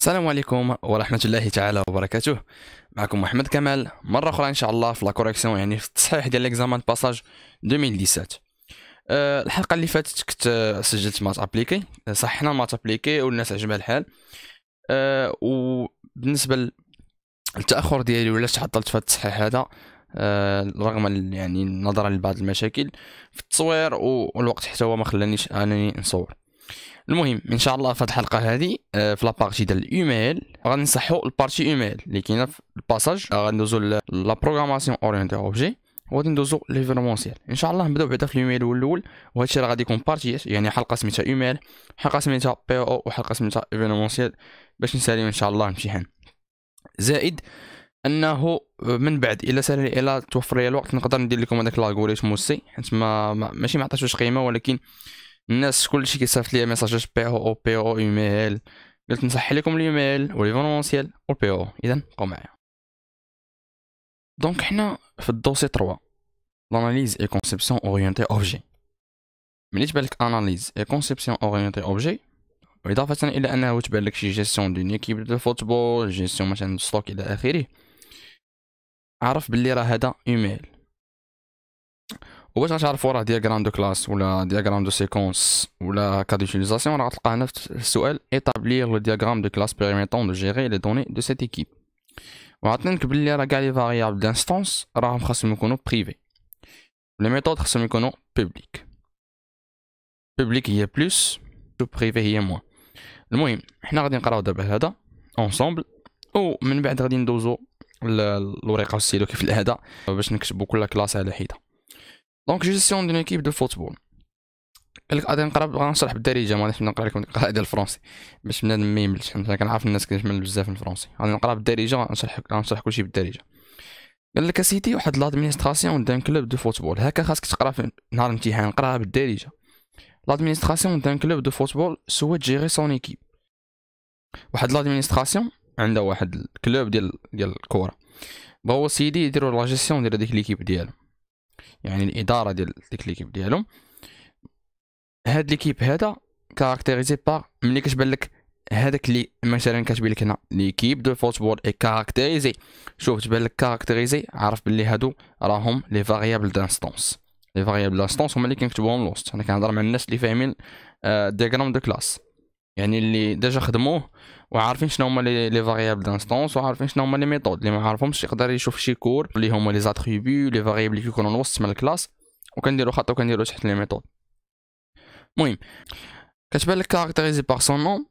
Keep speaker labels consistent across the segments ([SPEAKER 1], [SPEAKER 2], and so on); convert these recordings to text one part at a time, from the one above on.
[SPEAKER 1] السلام عليكم ورحمة الله تعالى وبركاته. معكم محمد كمال مرة أخرى إن شاء الله في لا كوريكسيون، يعني في التصحيح ديال ليكزامان باساج 2017. الحلقة اللي فاتت كنت سجلت مات ابليكي، صححنا مات ابليكي والناس عجبها الحال. وبالنسبة للتأخر ديالي ولاش تعطلت في التصحيح هذا، رغم يعني نظرا لبعض المشاكل في التصوير والوقت حتى هو ما خلانيش انني نصور. المهم ان شاء الله في هذه الحلقه هذه في لابارتي ديال الايميل غادي نصحوا البارتي ايميل اللي كاينه في الباساج. غندوزو لا بروغراماسيون اورينتي اوبجي وغادي ندوزو ليفينمونسيال. ان شاء الله نبداو بعدا في الايميل الاول، وهذا الشيء راه غادي يكون بارتيات، يعني حلقه سميتها ايميل، حلقه سميتها بي او، وحلقه سميتها ايفينمونسيال باش نساليو ان شاء الله الامتحان. زائد انه من بعد الا سال الا توفر لي الوقت نقدر ندير لكم هذاك الالغوريثم والسي، حيت ماشي ما عطاتوش قيمه، ولكن الناس كلشي كيصيفط لي ميساجات بي او ايميل، قلت نصحح لكم الايميل وليفونونسيال والبي او. اذا بقاو معايا. دونك حنا في الدوسي 3 لاناليز اي كونسيبسيون اورينتي اوبجي. ملي تبان لك اناليز اي كونسيبسيون اورينتي اوبجي، واضافه الى انه تبان لك شي جيستيون دون ايكيب دو فوتبول، جيستيون مثلا ستوك الى اخره، عرف باللي راه هذا ايميل. وباش غتعرفوا راه دياغرام دو كلاس ولا دياغرام دو سيكونس ولا كا ديوتيليزاسيون، راه غتلقى هنا في السؤال établir le diagramme de classe permettant de gérer les données de cette équipe. وعطينك باللي راه كاع لي فاريابل دانستونس راهم خاصهم يكونوا بريفي، لي ميثود خاصهم يكونوا بوبليك. بوبليك هي بلوس و بريفي هي موان. المهم حنا غادي نقراو دابا هذا اونصومبل، ومن بعد غادي ندوزو الورقه والسيلو كيف العاده باش نكتبوا كل كلاس على حده. دونك جيستيون دون ايكيب دو فوتبول، قالك غادي غنشرح بالدارجه، ما غاديش نقرا لكم القراءه ديال الفرونسي باش بنادم ما يملش، حيت كنعرف الناس كتمل بزاف من الفرونسي. غادي نقرا بالدارجه، غنشرح كلشي بالدارجه. قال لك اسيدي واحد لادمينستراسيون دان كلوب دو فوتبول، هكا خاصك تقرا في نهار الامتحان، قراها بالدارجه. لادمينستراسيون دان كلوب دو فوتبول سويت جيري سون ايكيب. واحد لادمينستراسيون عندها واحد الكلوب ديال الكره، هو سيدي يديروا لا جيستيون ديال ديك ليكيب ديالهم، يعني الاداره ديال ديك ليكيب ديالهم. هاد ليكيب هذا كاركتيريزي بار، ملي كتبان لك هذاك اللي مثلا كتبين لك هنا ليكيب دو فوتبول اي كاركتيريزي، شوف تبان لك كاركتيريزي، عارف باللي هادو راهم لي فاريابل دانستونس هما اللي كنكتبوهم لوسط. انا كنهضر مع الناس اللي فاهمين دياغرام دو كلاس، يعني اللي ديجا خدموه وعارفين شنو هما لي فاريابل دانستونس، وعارفين شنو هما لي ميثود. اللي ما عارفهمش يقدر يشوف شي كور اللي هما لي زاتريبيو لي فاريابل اللي كيكونوا الوسط من الكلاس، وكنديروا خط وكنديروا تحت لي ميثود. المهم كتبان لك كاركتيريزي بار سون نوم،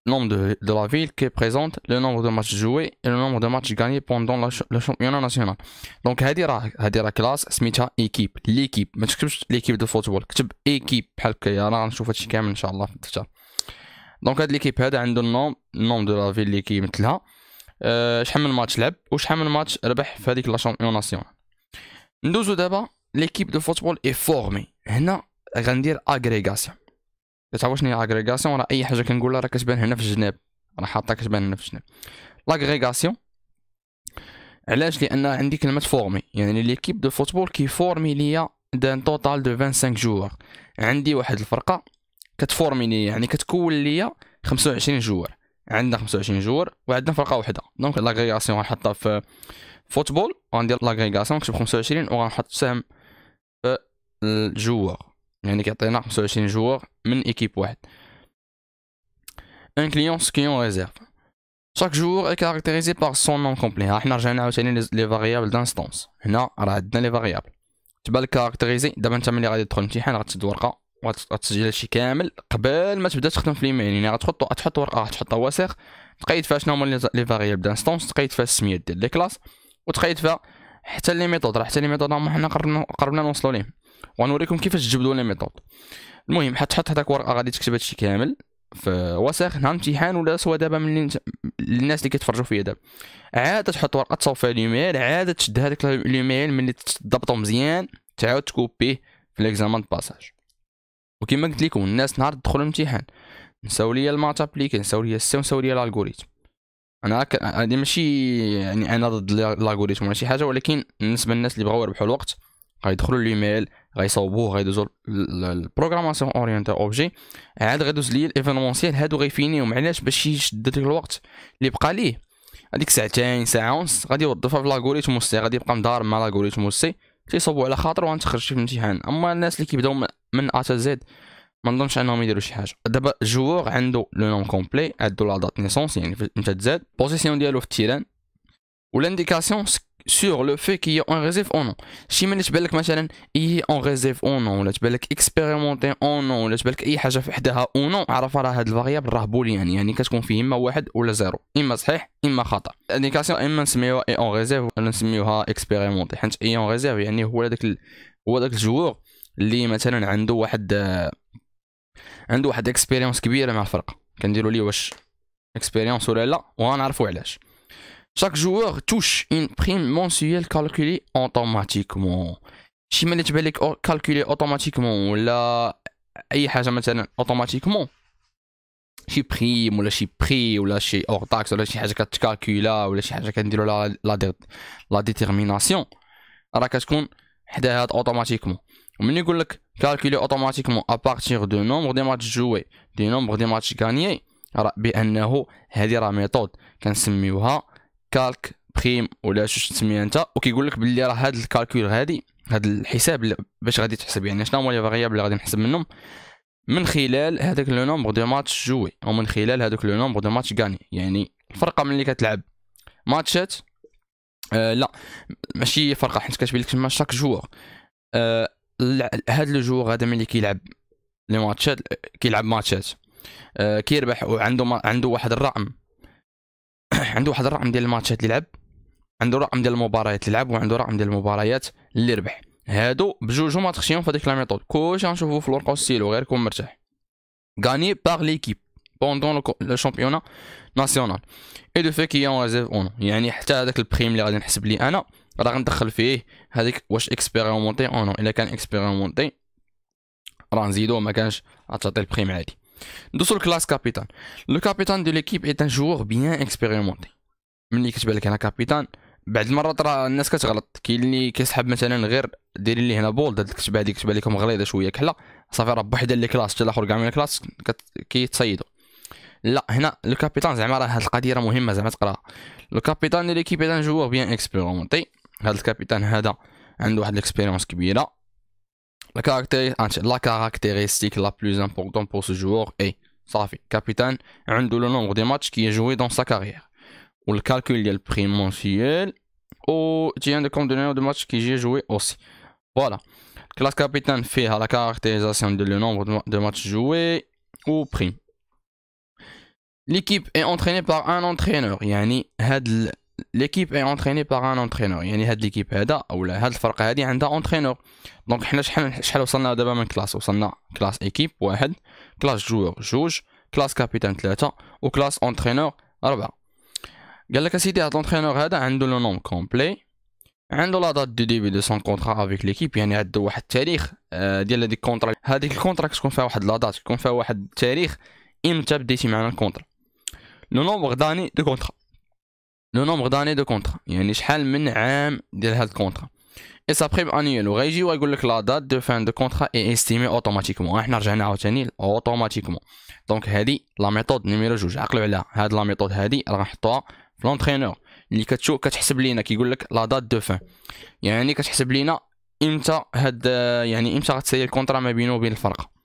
[SPEAKER 1] nombre de la ville qui présente le nombre de matchs joués et le nombre de matchs gagnés pendant le championnat national. Donc هذه راه كلاس سميتها ايكيب. ليكيب ما تكتبش ليكيب دو فوتبول، كتب ايكيب بحال هكا. راه غنشوف هادشي كامل ان شاء الله في الدفتر. دونك هاد ليكيب هذا عنده النوم دو لا فيل اللي كيمثلها، شحال من ماتش لعب وشحال من ماتش ربح في هذيك لا شامبيون ناسيونال. ندوزو دابا ليكيب دو فوتبول اي فورمي. هنا غندير اغريغاسيون. كتعرفوا شنو هي اغريغاسيون؟ راه اي حاجه كنقولها راه كتبان هنا في الجناب، راه حاطها كتبان هنا في الجناب. لاغريغاسيون علاش؟ لان عندي كلمه فورمي، يعني ليكيب دو فوتبول كي فورمي ليا دان توتال دو 25 جوار. عندي واحد الفرقه كتفورمي ليا، يعني كتكون ليا 25 جوار. عندنا 25 جوار وعندنا فرقه واحده. دونك لاغريغاسيون غنحطها في فوتبول، وغندير لاغريغاسيون نكتب 25 وغنحط سهم في الجوار، يعني كيعطينا 25 جوار من ايكيب واحد. ان كليون سكيون ريزيرف. chaque joueur est caractérisé par son nom complet. ها حنا رجعنا عاوتاني لي فاريابل دانستونس. هنا راه عندنا لي فاريابل تبان لك كاركتيريزي. دابا انت ملي غادي تدخل الامتحان غتشد ورقه وغتسجل هادشي كامل قبل ما تبدا تخدم في الايميل. يعني غتحط ورقه غتحطها وسخ، تقيد فيها شنو هما لي فاريابل دانستونس، تقيد فيها السميات ديال لي كلاس، وتقيد فيها حتى لي ميثود. راه حتى لي ميثود هما حنا قربنا نوصلوا ليهم، وغنوريكم كيفاش تجبدوا لي ميثود. المهم حتحط هذاك ورقه غادي تكتب هادشي كامل في وسخ نهار الامتحان، ولا سوا دابا من الناس اللي كيتفرجوا فيا دابا عاد تحط ورقه تصاوب فيها الايميل، عاد تشد هذاك الايميل ملي تضبطو مزيان تعاود تكوبيه في ليكزامان باساج. وكما قلت لكم الناس نهار تدخل الامتحان نساو ليا المات ابليكي، نساو ليا السي، ونساو ليا الالغوريثم. انا هادي ماشي يعني انا ضد الالغوريثم ولا شي حاجه، ولكن بالنسبه للناس اللي بغاو يربحوا الوقت غيدخلوا ليميل غيصاوبوه غيدوزو البروغراماسيون اورينتي اوبجي، عاد غيدوز ليا الايفينمونسيال هادو غيفينيهم. علاش؟ باش يشد ديك الوقت اللي بقى ليه، هذيك ساعتين ساعه ونص غادي يوظفها في لاغوريثم سي، غادي يبقى مضارب مع لاغوريثم سي تيصاوبوا على خاطر وغنتخرج في الامتحان. اما الناس اللي كيبداو من ا تا زد ما نظنش انهم يديروا شي حاجه. دابا الجوور عنده لو نوم كومبلي، عنده لا دات نيسونس يعني انت تزاد بوزيسيون ديالو في التيران، والانديكاسيون sur le fait qu'il y a un réserve ou non. شي ملي تبان لك مثلا اي اون ريزيرف او نون، ولا تبان لك اكسبيريمونتي او نون، ولا تبان لك اي حاجه في حداها او نون، عرف راه هاد الفاريابل راه بوليان، يعني كتكون فيه اما واحد ولا زيرو، اما صحيح اما خطا. الانديكاسيون اما نسميوها اي اون ريزيرف ولا نسميوها اكسبيريمونتي، حيت اي اون ريزيرف يعني هو داك الجوور اللي مثلا عنده واحد اكسبيريونس كبيره مع الفرقه، كنديروا ليه واش اكسبيريونس ولا لا، وغنعرفوا علاش. Chaque joueur touche une prime mensuelle calculée automatiquement. شي ملي تبان لك calculée automatiquement ولا اي حاجه مثلا automatiquement، شي بريم ولا شي بري ولا شي اور تاكس ولا شي حاجه كتكالكولا ولا شي حاجه كنديروا لا ديتيرميناسيون، راه كتكون حداها اوتوماتيكمون. وملي يقول لك calculé automatiquement à partir de nombre des matchs joués du nombre des matchs gagnés، راه بانه هذه راه ميثود كنسميوها كالك بريم ولا شو تسميها انت، وكيقول لك باللي راه هاد الكالكول هاد الحساب باش غادي تحسب، يعني شنو هما لي فاريابل اللي غادي نحسب منهم من خلال هذاك لو نومبر دو ماتش جوي، او من خلال هذاك لو نومبر دو ماتش غاني. يعني الفرقه ملي كتلعب ماتشات لا ماشي فرقه، حيت كتبين لك تما شاك جوور هاد لو جوور هذا ملي كيلعب لي ماتشات كيلعب ماتشات كيربح، وعنده واحد الرقم عنده واحد الرقم ديال الماتشات اللي لعب، عنده رقم ديال المباريات اللي لعب، وعنده رقم ديال المباريات اللي ربح. هادو بجوجو ما تخشيهم في هذيك لا ميثود، كلشي غنشوفو في لورقو ستيلو غير كون مرتاح. غاني باغ ليكيب بوندون لو شامبيونا ناسيونال اي دو في كي اون ريزيرف اون، يعني حتى هذاك البريم اللي غادي نحسب ليه انا راه غندخل فيه هذيك واش اكسبيريمونتي او نو. الا كان اكسبيريمونتي راه نزيدو، ما كانش غتعطي البريم عادي. ندوزو الكلاس كابيتان. لو كابيتان دو ليكيب ايت ان جوور بيان اكسبيريمونتي. ملي كتبان لك انا كابيتان، بعض المرات راه الناس كتغلط، كاين اللي كيسحب مثلا غير ديري لي هنا بولد، هاد الكتبه هادي كتبان لكم غليظه شويه كحله، صافي راه بوحده اللي كلاس حتى الاخر كاع من الكلاس كيتصيدوا. لا هنا لو كابيتان زعما راه هاد القضيه راه مهمه زعما تقراها. لو كابيتان دو ليكيب ايت ان جوور بيان اكسبيريمونتي. هاد الكابيتان هذا عنده واحد الاكسبيريونس كبيره. La caractéristique la plus importante pour ce joueur est صافي كابيتان عنده لو نومبر دي ماتش كي جوي دون سا كارير، والكالكول ديال بريم مونسيال او تيان دو كومب دو نومبر دو ماتش كي جي جوي اوسي. فوالا كلاس كابيتان فيها لا كاركتيريزاسيون دو لو نومبر دو ماتش جوي او بريم. ليكيب اي انتريني بار ان انترينور، يعني هاد ليكيب اي انتريني بار ان انترينور، يعني هاد ليكيب هذا اولا هاد الفرقه هادي عندها انترينور. دونك حنا شحال وصلنا دابا من كلاس؟ وصلنا كلاس ايكيب واحد، كلاس جوور جوج، كلاس كابيتان ثلاثة، وكلاس انترينور أربعة. قال لك اسيدي هاد الانترينور هذا عنده لو نوم كومبلي، عنده لا دات دو ديبي دو سون كونترا افيك ليكيب، يعني عنده واحد التاريخ ديال هذيك الكونترا. هذيك الكونترا كتكون فيها واحد لا دات، كتكون فيها واحد التاريخ امتى بديتي معنا الكونترا. لو نومبر داني دو كونترا، لو نومبر داني دو كونترا يعني شحال من عام ديال هاد الكونترا. اي سا بريم انيول، وغيجي ويقول لك لا دات دو فان دو كونترا اي استيمي اوتوماتيكمون. احنا رجعنا عاوتاني اوتوماتيكمون. دونك هادي لا ميثود نيميرو جوج، عقلوا عليها. هاد لا ميثود هادي راه غنحطوها في لونترينور اللي كتشوف كتحسب لينا، كيقول لك لا دات دو فان، يعني كتحسب لينا امتى هاد يعني امتى غتسالي الكونترا ما بينه وبين الفرقه.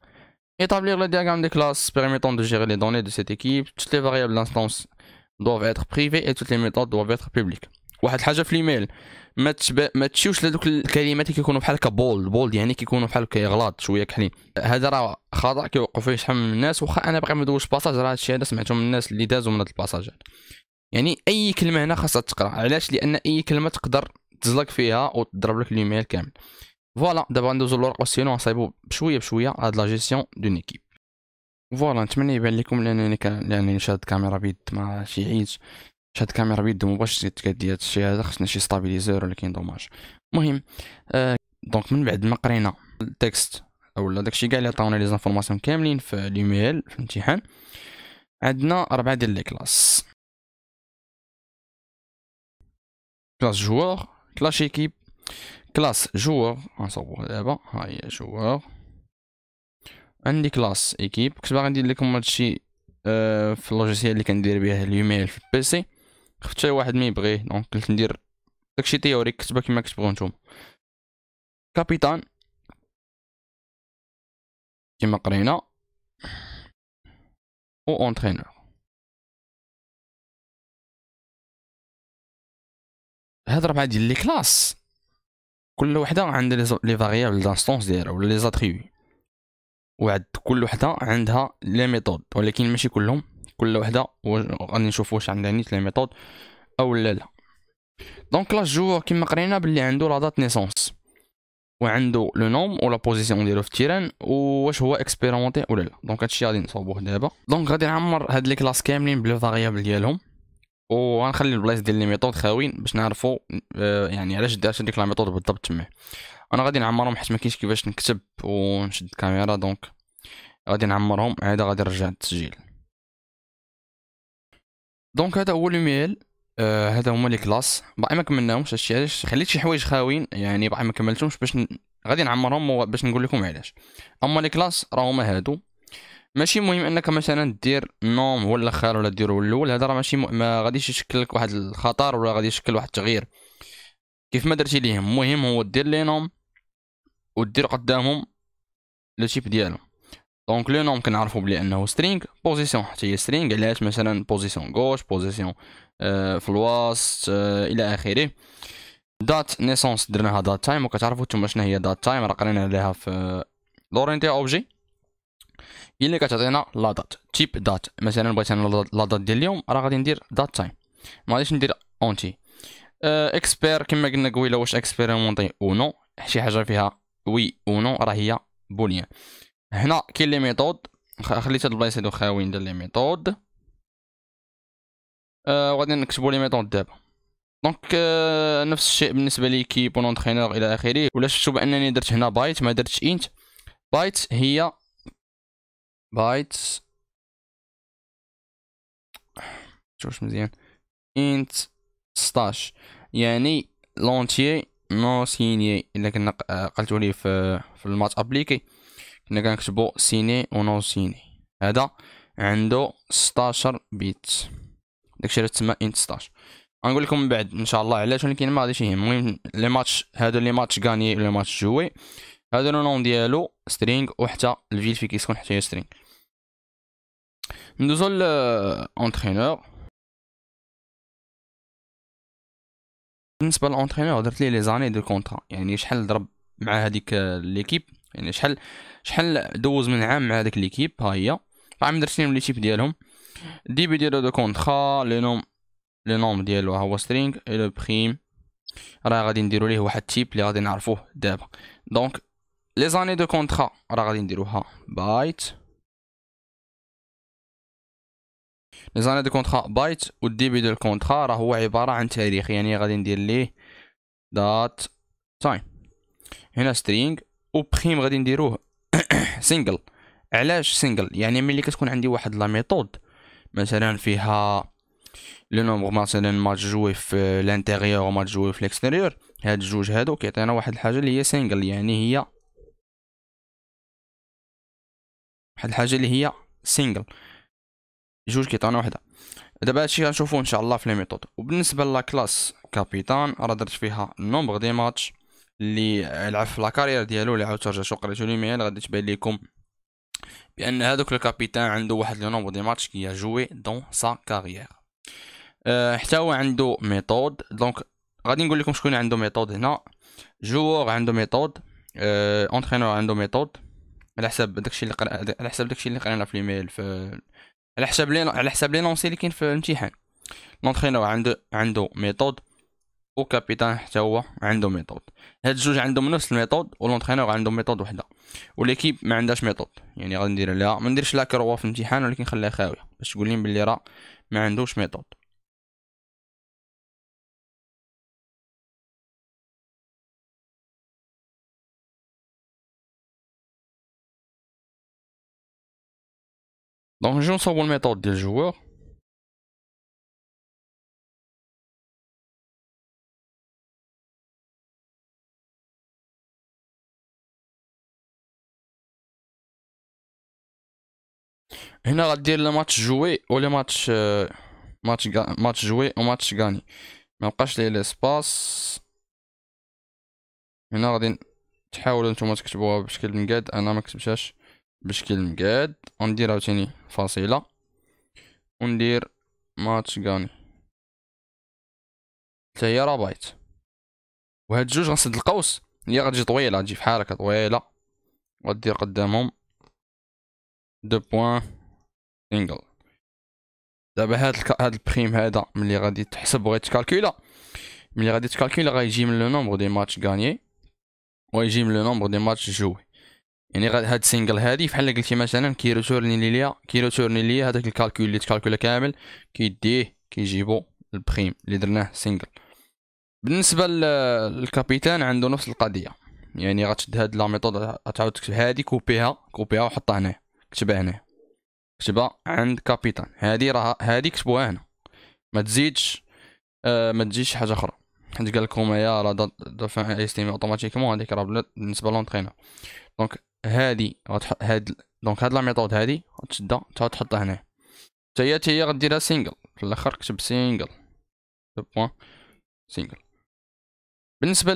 [SPEAKER 1] établir le diagramme des classes permettant de gérer les données de cette équipe. Toutes les variables d'instance doivent être privées et toutes les méthodes doivent être publiques. واحد الحاجه في الايميل ما تشوفش لهذوك الكلمات اللي كيكونوا بحال بولد يعني كيكونوا بحال كيغلاط شويه كحلين. هذا راه خطا كيوقعوا فيه شحال من الناس، واخا انا باقي ما ندوزش باساج، راه هادشي هذا سمعته من الناس اللي دازوا من هاد الباساجات. يعني اي كلمه هنا خاصها تقرا، علاش؟ لان اي كلمه تقدر تزلق فيها وتضرب لك الايميل كامل. فوالا دابا ندوزو للورق والسينو نصايبو بشويه بشويه هاد لا جيستيون دون ايكيب. فوالا نتمنى يبان لكم لانني شاد كاميرا بيد ما شي عييت، شاد كاميرا بيد مباش تكدي هاد الشيء هذا، خصنا شي ستابيليزور ولكن دوماج. المهم دونك من بعد ما قرينا التكست اولا داكشي كاع اللي عطاونا لي زانفورماسيون كاملين في الايميل في الامتحان، عندنا 4 ديال لي كلاس: كلاس جوار، كلاس ايكيب، كلاس جوور غنصوبوه دابا، ها هي جوور. عندي كلاس ايكيب. كنت باغي ندير لكم هادشي في اللوجيسيال اللي كندير به الايميل في البيسي، خفت شي واحد ما يبغيه، دونك قلت ندير داكشي تيوريك كتبها كيما كتبغيو نتوما. كابيتان كيما قرينا، و اونترينور. هاد 4 ديال لي كلاس كل وحده عندها لي فاريابل دانستونس ديالها ولا لي زاتريبي، وعند كل وحده عندها لي ميثود، ولكن ماشي كلهم. كل وحده غادي نشوف واش عندها نيت لي ميثود او لا. دونك كلاس جوور كيما قرينا بلي عنده لا دات نيسونس، وعنده لو نوم ولا بوزيسيون ديالو في التيران، واش هو اكسبيريمونتي ولا لا. دونك هادشي غادي نصاوبوه دابا. دونك غادي نعمر هاد لي كلاس كاملين بلو فاريابل ديالهم، وغنخلي البلايص ديال لي ميثود خاويين باش نعرفوا يعني علاش دارت هذيك لا ميثود بالضبط تما. انا غادي نعمرهم حيت ما كاينش كيفاش نكتب ونشد الكاميرا، دونك غادي نعمرهم عاد غادي نرجع التسجيل. دونك هذا هو الميل. هذا هما لي كلاس باقي ما كملناهمش. هادشي علاش خليت شي حوايج خاويين، يعني باقي ما كملتهمش باش غادي نعمرهم باش نقول لكم علاش. اما لي كلاس راه هما هادو. ماشي مهم انك مثلا دير نوم هو الاخر ولا ديرو الاول، هذا راه ماشي ما غاديش يشكل لك واحد الخطر ولا غادي يشكل واحد التغيير كيف ما درتي ليهم. المهم هو دير لي نوم ودير قدامهم لو تيب ديالهم. دونك لو نوم كنعرفو بلي انه سترينغ، بوزيسيون حتى هي سترينغ، علاش مثلا بوزيسيون غوش، بوزيسيون في الوسط الى اخره. دات نيسونس درناها دات تايم، وكتعرفوا نتوما شنو هي دات تايم، راه قرينا عليها في لورينتي اوبجي. هي اللي كتعطينا لا دات. تيب دات مثلا بغيت انا لا دات ديال اليوم، راه غادي ندير دات تايم، ما غاديش ندير اونتي. اكسبير كما قلنا قبيله، واش اكسبيريمونطي او نو، شي حاجه فيها وي او نو راه هي بوليان. هنا كاين لي ميثود، خليت هاد البلايص هادو خاويين ديال لي ميثود، وغادي نكتبوا لي ميثود دابا. دونك نفس الشيء بالنسبه لي كيب ونونترينور الى اخره. ولا شفتوا بانني درت هنا بايت ما درتش انت. بايت هي بايت، شوف مزيان، انت 16 يعني لونتيي نو سيني. الا كنا قلتوا لي في المات ابليكي كنا كنكتبوا سيني و نو سيني. هذا عنده 16 بيت، داكشي اللي تسمى انت 16. غنقول لكم من بعد ان شاء الله علاش، ولكن ما غاديش يهم. المهم لي ماتش هادو لي ماتش غاني لي ماتش جوي، هذا لو نون ديالو سترينغ، وحتى الفيل في كيسكون حتى هي سترينغ. ندوزو ل اونترينور. بالنسبه للونترينور درت ليه لي زاني دو كونطرا، يعني شحال ضرب مع هذيك ليكيب، يعني شحال دوز من عام مع هذيك ليكيب. ها هي طبعا درت لهم لي تيب ديالهم. ديبي ديالو دو كونطرا، لو نوم ديالو هو سترينغ، اي لو بريم راه غادي نديرو ليه واحد تيب اللي غادي نعرفوه دابا. دونك لي زاني دو كونطرا راه غادي نديروها بايت، لي زاني دو كونطرا بايت، والديبي دو الكونطرا راه هو عباره عن تاريخ، يعني غادي ندير ليه دات تايم. هنا سترينغ وبريم غادي نديروه سينجل. علاش سينجل؟ يعني ملي كتكون عندي واحد لا ميثود مثلا فيها لو نومبر، مثلا ماتش جوي في لانتيريور وماتش جوي في الاكستيريور، هاد الجوج هادو كيعطينا واحد الحاجه اللي هي سينجل، يعني هي واحد الحاجه اللي هي سينجل، جوج كيعطينا وحده. دابا هادشي غنشوفوه ان شاء الله في لي ميثود. وبالنسبه لا كلاس كابيتان راه درت فيها نومبر دي ماتش اللي لعب في لاكارير ديالو، اللي عاود رجعتو قريتو لي ميل غادي تبان لكم بان هذوك الكابيتان عنده واحد لو نومبر دي ماتش كي جوي دون سا كارير. حتى هو عنده ميثود. دونك غادي نقول لكم شكون عنده ميثود هنا. جوور عنده ميثود، اونترينور عنده ميثود، على حساب داكشي اللي على حساب داكشي اللي قرينا في الايميل، على حساب لي نونسي اللي كاين في الامتحان. لونترينور عنده ميثود، وكابيتان حتى هو عنده ميثود. هاد الجوج عندهم نفس الميثود، ولونترينور عنده ميثود وحده، وليكيب ما عندهاش ميثود. يعني غادي ندير لها ما نديرش لا كروا في الامتحان، ولكن نخليها خاويه باش تقول لي بلي راه ما عندوش ميثود. دونك نجيو نصوبو الميثود ديال الجوار. هنا غدير لي ماتش جوي ولا ماتش ماتش جوي وماتش غاني، ما بقاش لي ليسباس. هنا غادي تحاولوا نتوما تكتبوها بشكل مقاد، انا ما كتبتهاش بشكل مقاد. وندير عاوتاني فاصله وندير ماتش غاني حتى هي راه بايت. وهاد جوج غنسد القوس هي غتجي طويله، غتجي فحال هكا طويله، غدير قدامهم دو بوين سينجل. دابا هاد البريم هذا ملي غادي تحسب بغيت تكالكولا، ملي غادي تكالكولا غيجي من لو نومبر دي ماتش غانيي ويجي من لو نومبر دي ماتش جوي. يعني هاد سينجل هادي فحال قلتي مثلا كيروتورني ليا هذاك الكالكول اللي تكالكولا كامل، كيديه كيجيبو البريم اللي درناه سينجل. بالنسبه للكابيتان عنده نفس القضيه، يعني غتشد هاد لا ميثود غتعاود تكتب هادي كوبيها وحطها هنا، كتبها هنا، كتبها عند كابيتان. هادي راه هادي كتبوها هنا، ما تزيدش ما تجيش حاجه اخرى، حيت قال لكم يا راه دافع استيمي اوتوماتيكمون. هذيك راه بالنسبه لونطرينور. دونك هادي دونك هاد لا ميثود هادي غتشدها تعاود تحطها هنا، حتى هي غديرها سينجل في الاخر، كتب سينجل دو بوين سينجل. بالنسبه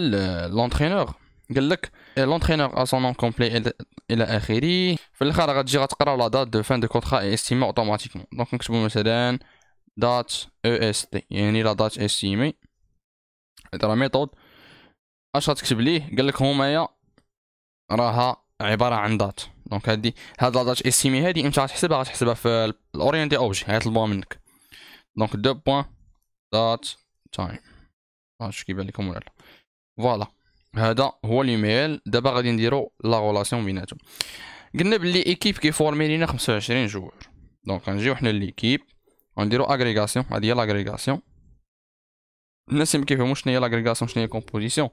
[SPEAKER 1] لونطرينور قال لك لونطرينور ا سون نون كومبلي الى اخره. في الاخر غتجي غتقرا لا دات دو فان دو كونطرا اي استيمي اوتوماتيكمون. دونك نكتبو مثلا دات او اس تي، يعني لا دات استيمي. هذا ميثود اش غتكتب ليه؟ قال لك هما راها عباره عن دات. دونك هاد لا دات استيمي هادي امتى غتحسبها في الاورينتي اوبجي، غيطلبوها منك. دونك دو بوين دات تايم، واش كيبان لكم ولا لا؟ فوالا هذا هو الايميل. دابا غادي نديرو لا غولاسيون بيناتهم. قلنا بلي ايكيب كيفورمي لينا 25 جوار. دونك غنجيو حنا ليكيب ونديرو اغريغاسيون. هادي هي لاغريغاسيون. الناس اللي مكيفهموش شنو هي لاغريغاسيون شنو هي كومبوزيسيون،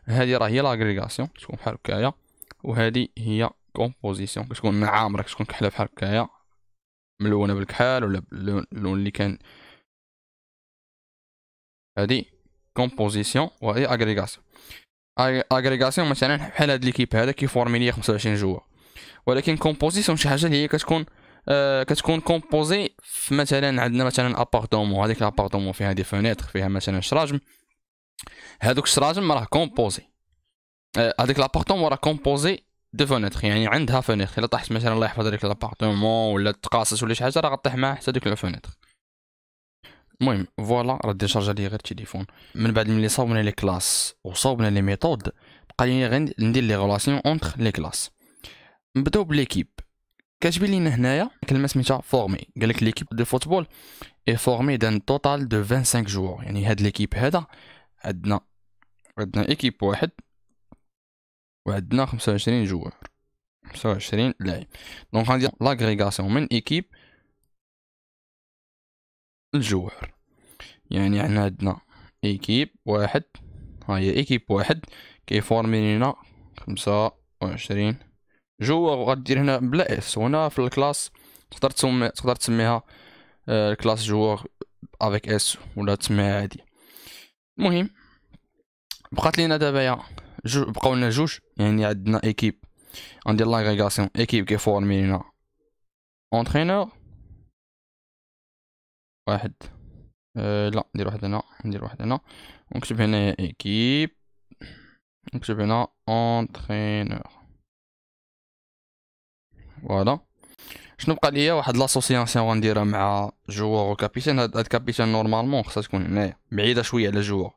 [SPEAKER 1] هادي راه هي لاغريغاسيون تكون بحال هكايا، وهادي هي كومبوزيسيون كتكون معامره، كتكون كحله بحال هكايا ملونه بالكحال ولا باللون اللي كان. هادي كومبوزيسيون وهادي اغريغاسيون. اغريغاسيون مثلا بحال هاد ليكيب هذا كيفورمي ليا 25 جوار، ولكن كومبوزيسيون شي حاجه اللي هي كتكون كومبوزي في مثلا عندنا مثلا ابارتومون، هذيك الابارتومون فيها دي فونيتر فيها مثلا شراجم، هادوك الشراجم راه كومبوزي. هذيك لابارتومون راه كومبوزي دو فونيتر، يعني عندها فونيتر. الا طاحت مثلا الله يحفظ هذيك لابارتومون ولا تقاصت ولا شي حاجه راه غطيح معاه حتى ديك الفونيتر. المهم فوالا راه ديشارجا لي غير التليفون. من بعد ملي صاوبنا لي كلاس وصاوبنا لي ميثود، بقى لي غير ندير لي غولاسيون اونتر لي كلاس. نبداو بليكيب. كاتبين لينا هنايا كلمه سميتها فورمي. قالك ليكيب دو فوتبول اي فورمي دان توتال دو 25 جوار. يعني هاد ليكيب هذا عندنا ايكيب واحد وعندنا 25 جوار، 25 لاعب. دونك غندير لاغريغاسيون من ايكيب الجوار. يعني عندنا ايكيب واحد، ها هي ايكيب واحد كيفورمي لينا 25 جوار. وغدير هنا بلا اس، وهنا في الكلاس تقدر تسميها الكلاس جوار افيك اس ولا تسميها عادي. المهم بقات لينا دابا بقاو لنا جوج، يعني عندنا ايكيب غندير لاغريغاسيون ايكيب كيفورمي لينا اونترينور واحد. لا ندير واحد هنا ونكتب هنا ايكيب، نكتب هنا اونترينور. فوالا شنو بقى ليا؟ واحد لاسوسياسيون غنديرها مع جوار وكابيتان. هاد كابيتان نورمالمون خصها تكون هنايا بعيده شويه على جوار،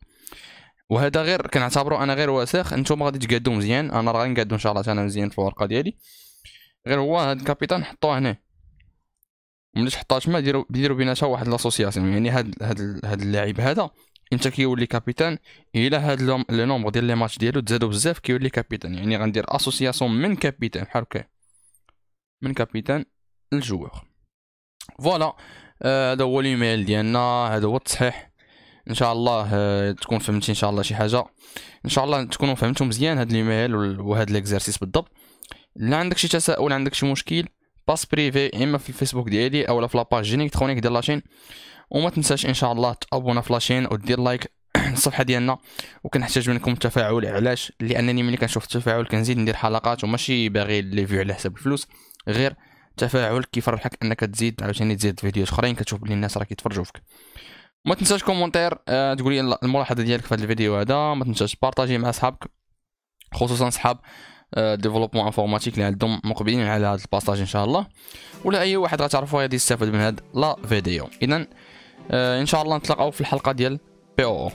[SPEAKER 1] وهذا غير كنعتبرو انا غير وساخ. نتوما غادي تقادو مزيان، انا راه غنقادو ان شاء الله انا مزيان في الورقه ديالي. غير هو هاد الكابيتان حطوه هنا، وملي تحطها تما ديروا بيناتها واحد لاسوسياسيون. يعني هاد اللاعب هذا انت كيولي كابيتان الا هاد لو نومبر ديال لي ماتش ديالو تزادو بزاف كيولي كابيتان. يعني غندير اسوسياسيون من كابيتان بحال هكا، من كابيتان الجوار. فوالا هذا هو الايميل ديالنا، هذا هو التصحيح. ان شاء الله تكون فهمتي ان شاء الله شي حاجه، ان شاء الله تكونوا فهمتوا مزيان هذا الايميل وهذا الاكزرسيس بالضبط. الا عندك شي تساؤل عندك شي مشكل باس بريفي اما في الفيسبوك ديالي او في لاباج جينيكترونيك ديال لاشين. وما تنساش ان شاء الله تابونا في لاشين ودير لايك الصفحه ديالنا. وكنحتاج منكم التفاعل. علاش؟ لانني ملي كنشوف التفاعل كنزيد ندير حلقات، وماشي باغي لي فيو على حساب الفلوس، غير تفاعل كيفرحك انك تزيد عاوتاني تزيد فيديوهات اخرين كتشوف بلي الناس راه كيتفرجوا فيك. ما تنساش كومونتير تقول لي الملاحظه ديالك في هذا الفيديو هذا. ما تنساش بارطاجي مع صحابك خصوصا صحاب ديفلوبمون انفورماتيك اللي عندهم مقبلين على هذا الباساج ان شاء الله، ولا اي واحد غتعرفوا غادي يستافد من هذا لا فيديو. اذا ان شاء الله نتلاقاو في الحلقه ديال POO.